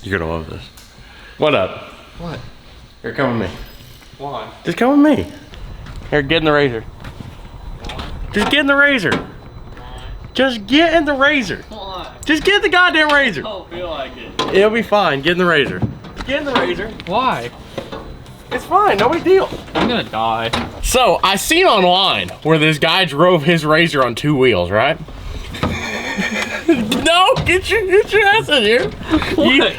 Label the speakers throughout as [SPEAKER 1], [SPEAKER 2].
[SPEAKER 1] You're gonna love this. What up?
[SPEAKER 2] What?
[SPEAKER 1] Here, come with me.
[SPEAKER 2] Why?
[SPEAKER 1] Just come with me. Here, get in the Razor. Just get in the Razor. Just get in the Razor.
[SPEAKER 2] Why?
[SPEAKER 1] Just get the goddamn Razor.
[SPEAKER 2] I don't feel like it.
[SPEAKER 1] It'll be fine. Get in the Razor. Get in the Razor.
[SPEAKER 2] Why?
[SPEAKER 1] It's fine. No big deal.
[SPEAKER 2] I'm gonna die.
[SPEAKER 1] So, I seen online where this guy drove his Razor on 2 wheels, right? No, get your ass in here.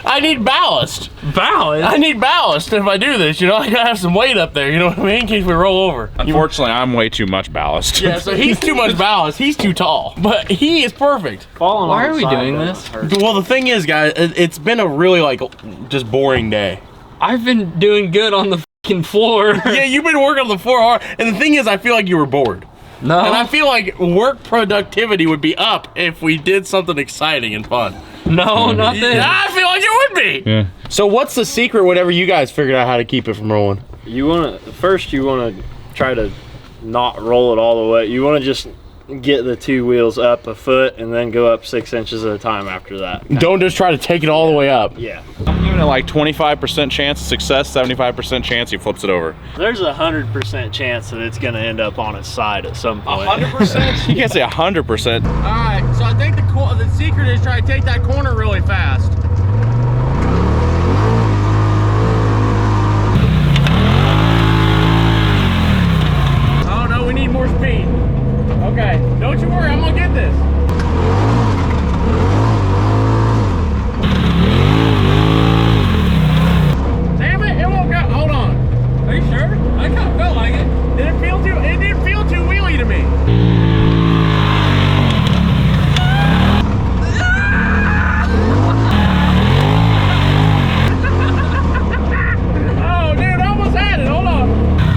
[SPEAKER 1] I need ballast.
[SPEAKER 2] Ballast?
[SPEAKER 1] I need ballast if I do this, you know? I gotta have some weight up there, you know what I mean? In case we roll over.
[SPEAKER 3] Unfortunately, I'm way too much ballast.
[SPEAKER 1] Yeah, so he's too much ballast. He's too tall, but he is perfect.
[SPEAKER 2] Why are we doing this?
[SPEAKER 1] Well, the thing is, guys, it's been a really, like, just boring day.
[SPEAKER 2] I've been doing good on the fucking floor.
[SPEAKER 1] Yeah, you've been working on the floor hard, and the thing is, I feel like you were bored.
[SPEAKER 2] No.
[SPEAKER 1] And I feel like work productivity would be up if we did something exciting and fun.
[SPEAKER 2] No, not this.
[SPEAKER 1] Yeah, I feel like it would be.
[SPEAKER 3] Yeah.
[SPEAKER 1] So what's the secret, whatever you guys figured out how to keep it from rolling?
[SPEAKER 4] You want to, first you want to try to not roll it all the way. You want to just get the 2 wheels up a foot and then go up 6 inches at a time after that.
[SPEAKER 1] Don't just try to take it all the way up.
[SPEAKER 4] Yeah.
[SPEAKER 3] I'm giving it like 25% chance of success, 75% chance he flips it over.
[SPEAKER 4] There's a 100% chance that it's going to end up on its side at some point.
[SPEAKER 3] 100%? You can't say 100%.
[SPEAKER 1] All right, so I think the secret is try to take that corner really fast. Oh no, we need more speed. Okay, don't you worry, I'm gonna get this. Damn it, it won't go. Hold on.
[SPEAKER 2] Are you sure? I kind of felt like it.
[SPEAKER 1] It didn't feel too wheelie to me. Oh, dude, I almost had it. Hold on.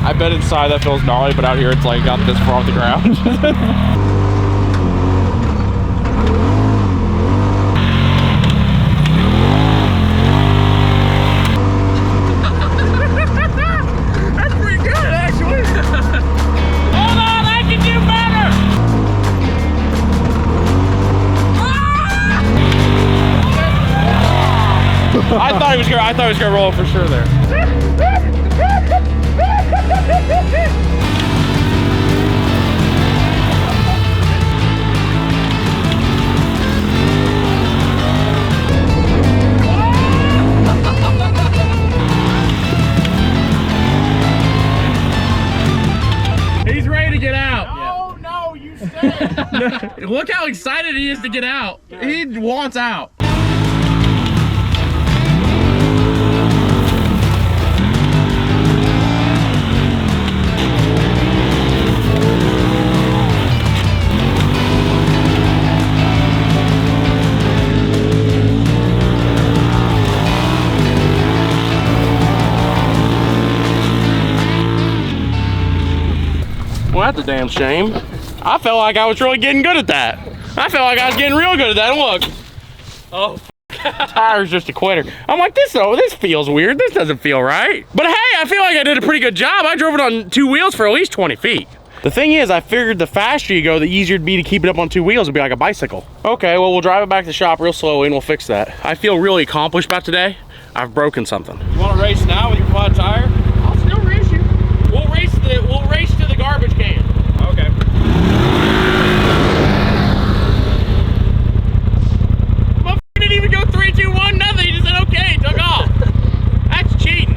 [SPEAKER 3] I bet inside that feels gnarly, but out here it's like got this far off the ground.
[SPEAKER 1] That's pretty good, actually. Hold on, I can do better.
[SPEAKER 3] I thought he was gonna roll for sure there.
[SPEAKER 1] He's ready to get out. Oh, no, you stay. Look how excited he is to get out. He wants out. Well, that's a damn shame. I felt like I was really getting good at that. I felt like I was getting real good at that. And look. Oh, tire's just a quitter. I'm like, this feels weird. This doesn't feel right. But hey, I feel like I did a pretty good job. I drove it on 2 wheels for at least 20 feet. The thing is, I figured the faster you go, the easier it'd be to keep it up on 2 wheels. It'd be like a bicycle. Okay, well, we'll drive it back to the shop real slowly and we'll fix that. I feel really accomplished about today. I've broken something.
[SPEAKER 3] You want to race now with your quad tire?
[SPEAKER 1] I'll still race you. We'll race to the garbage can.
[SPEAKER 3] Okay.
[SPEAKER 1] Motherfucker didn't even go 3, 2, 1, nothing. He just said okay, took off. That's cheating.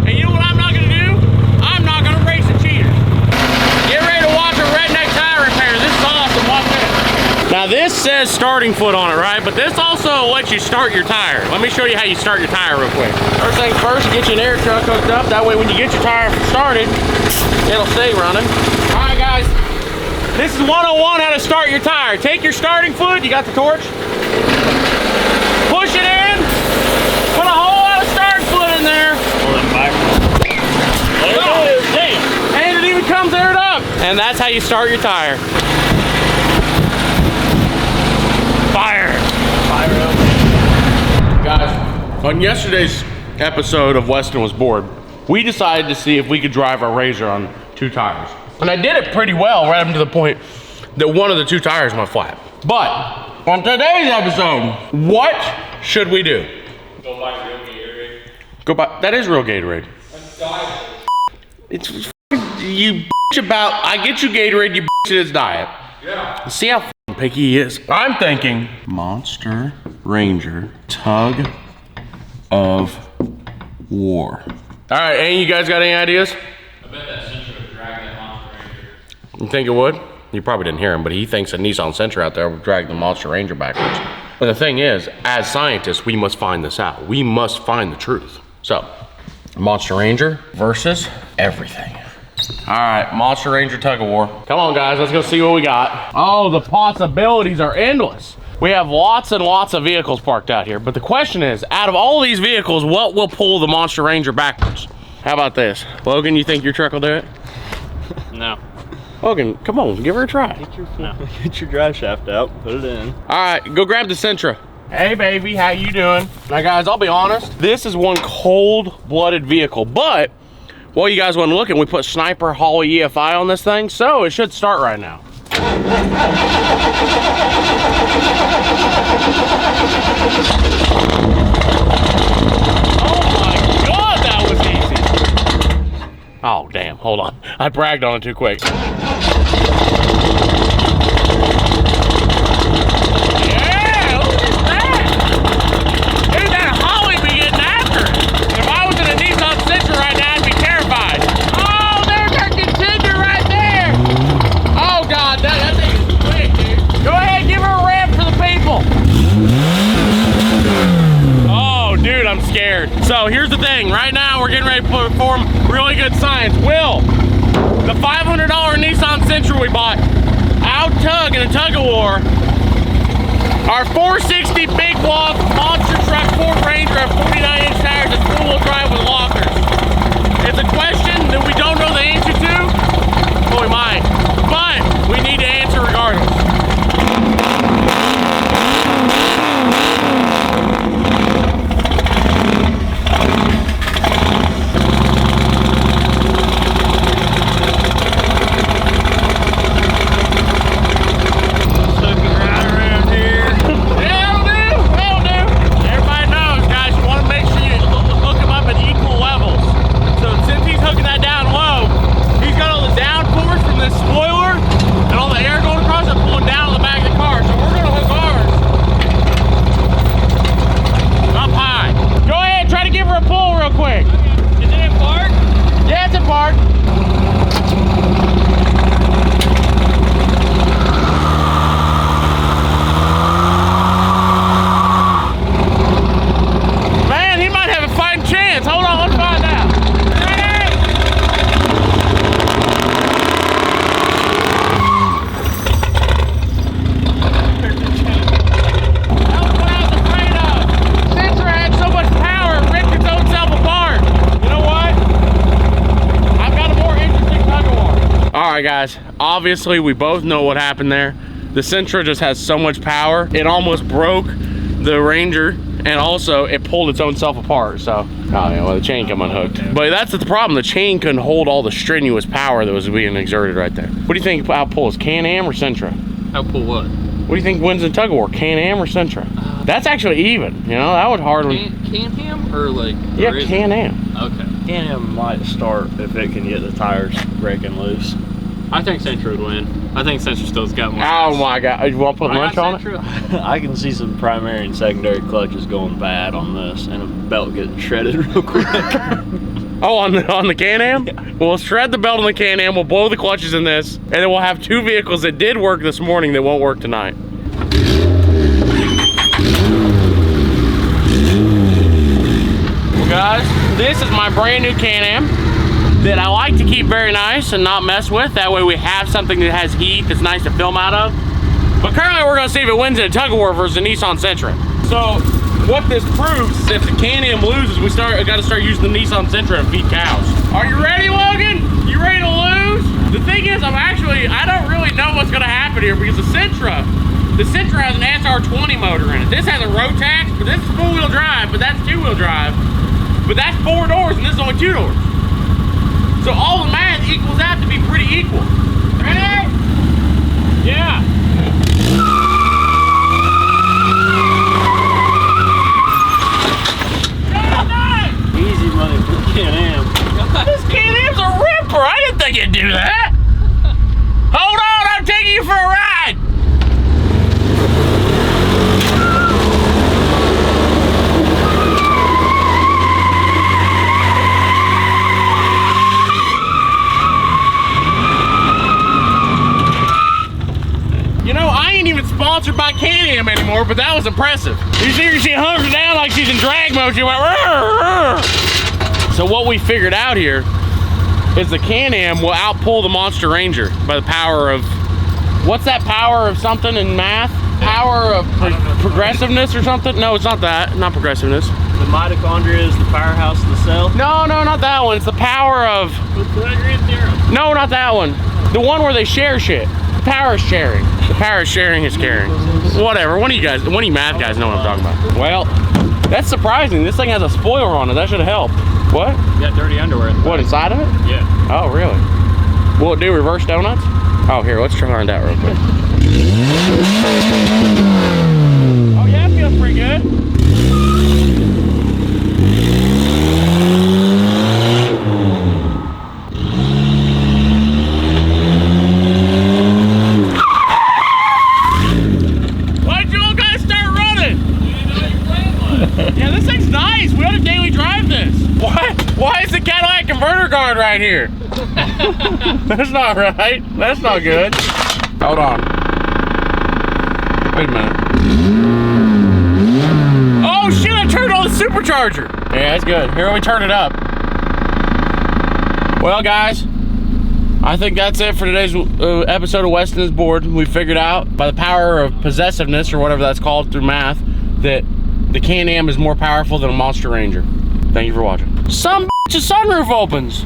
[SPEAKER 1] And you know what I'm not gonna do? I'm not gonna race a cheater. Get ready to watch a Redneck tire repair. This is awesome. Watch this. Now this says starting foot on it, right? But this also lets you start your tire. Let me show you how you start your tire real quick. First things first, you get you an air truck hooked up. That way when you get your tire started, it'll stay running. All right, guys. This is 101 how to start your tire. Take your starting foot. You got the torch? Push it in. Put a whole lot of starting foot in there.
[SPEAKER 4] Pull it back. There it is.
[SPEAKER 1] Damn. And it even comes aired up. And that's how you start your tire. Fire. Fire up. Guys, on yesterday's episode of Weston Was Bored, we decided to see if we could drive our Razor on 2 tires. And I did it pretty well right up to the point that one of the 2 tires went flat. But on today's episode, what should we do?
[SPEAKER 2] Go buy real Gatorade.
[SPEAKER 1] Go buy. That is real Gatorade.
[SPEAKER 2] That's diet.
[SPEAKER 1] It's you bitch about. I get you Gatorade. You bitch at his diet.
[SPEAKER 2] Yeah.
[SPEAKER 1] See how picky he is. I'm thinking Monster Ranger Tug of War. All right, and you guys got any ideas?
[SPEAKER 2] I bet that Sentra would drag that Monster Ranger.
[SPEAKER 1] You think it would? You probably didn't hear him, but he thinks a Nissan Sentra out there will drag the Monster Ranger backwards. But the thing is, as scientists, we must find this out. We must find the truth. So, Monster Ranger versus everything. All right, Monster Ranger Tug of War. Come on, guys, let's go see what we got. Oh, the possibilities are endless. We have lots and lots of vehicles parked out here, but the question is, out of all these vehicles, what will pull the Monster Ranger backwards? How about this? Logan, you think your truck will do it?
[SPEAKER 2] No.
[SPEAKER 1] Logan, come on, give her a try.
[SPEAKER 4] Get your drive shaft out, put it in.
[SPEAKER 1] All right, go grab the Sentra. Hey, baby, how you doing? Now, guys, I'll be honest. This is one cold-blooded vehicle, but while you guys wasn't looking, we put Sniper Hollow EFI on this thing, so it should start right now. Oh my God, that was easy. Oh, damn, hold on. I bragged on it too quick. So here's the thing, right now we're getting ready to perform really good science. Will the $500 Nissan Sentra we bought out tug in a tug of war, our 460 big block monster truck Ford Ranger at 49-inch tires and full-wheel drive with lockers? It's a question that we don't know the answer to, well, we might, but we need to answer regardless. Alright guys, obviously we both know what happened there. The Sentra just has so much power, it almost broke the Ranger, and also it pulled its own self apart, so, oh yeah, well the chain came unhooked. But that's the problem, the chain couldn't hold all the strenuous power that was being exerted right there. What do you think outpulls, Can-Am or Sentra?
[SPEAKER 2] Outpull what?
[SPEAKER 1] What do you think wins in tug of war, Can-Am or Sentra? That's actually even, you know, that would hard one.
[SPEAKER 2] Can-Am or like?
[SPEAKER 1] Yeah, Can-Am.
[SPEAKER 2] Okay.
[SPEAKER 4] Can-Am might start if it can get the tires breaking loose.
[SPEAKER 2] I think Sentra would win. I think Sentra still's got more.
[SPEAKER 1] Oh my God, you want to put lunch on it?
[SPEAKER 4] I can see some primary and secondary clutches going bad on this, and a belt getting shredded real quick.
[SPEAKER 1] Oh, on the Can-Am? Yeah. We'll shred the belt on the Can-Am, we'll blow the clutches in this, and then we'll have two vehicles that did work this morning that won't work tonight. Well guys, this is my brand new Can-Am that I like to keep very nice and not mess with. That way we have something that has heat that's nice to film out of. But currently we're gonna see if it wins in a tug of war versus a Nissan Sentra. So what this proves is if the Can-Am loses, we gotta start using the Nissan Sentra to feed cows. Are you ready, Logan? You ready to lose? The thing is, I don't really know what's gonna happen here because the Sentra has an SR20 motor in it. This has a Rotax, but this is four-wheel drive, but that's two-wheel drive. But that's 4 doors and this is only 2 doors. So all the math equals out to be pretty equal. Ready? Yeah. Can-Am anymore, but that was impressive. You see her, she hunts her down like she's in drag mode. She went, "Rrr, rrr." So what we figured out here is the Can-Am will outpull the Monster Ranger by the power of, what's that power of something in math? Power of progressiveness or something? No, it's not that, not progressiveness.
[SPEAKER 4] The mitochondria is the powerhouse of the cell.
[SPEAKER 1] No, not that one. It's the power of, no, not that one. The one where they share shit. The power of sharing. The power of sharing is caring. Whatever, one of you math guys know what I'm talking about. Well, that's surprising. This thing has a spoiler on it. That should have helped. What?
[SPEAKER 2] You got dirty underwear in the
[SPEAKER 1] What, inside of it?
[SPEAKER 2] Yeah.
[SPEAKER 1] Oh, really? Will it do reverse donuts? Oh, here, let's try on that real quick. Oh, yeah, it feels pretty good. Why did you all guys start running? Yeah, this thing's nice. We ought to daily drive this. Why is the Cadillac converter guard right here? That's not right. That's not good. Hold on. Wait a minute. Oh shit, I turned on the supercharger. Yeah, that's good. Here, let me turn it up. Well, guys, I think that's it for today's episode of Weston is Bored. We figured out by the power of possessiveness, or whatever that's called through math, that the Can-Am is more powerful than a Monster Ranger. Thank you for watching. Some bitch's sunroof opens.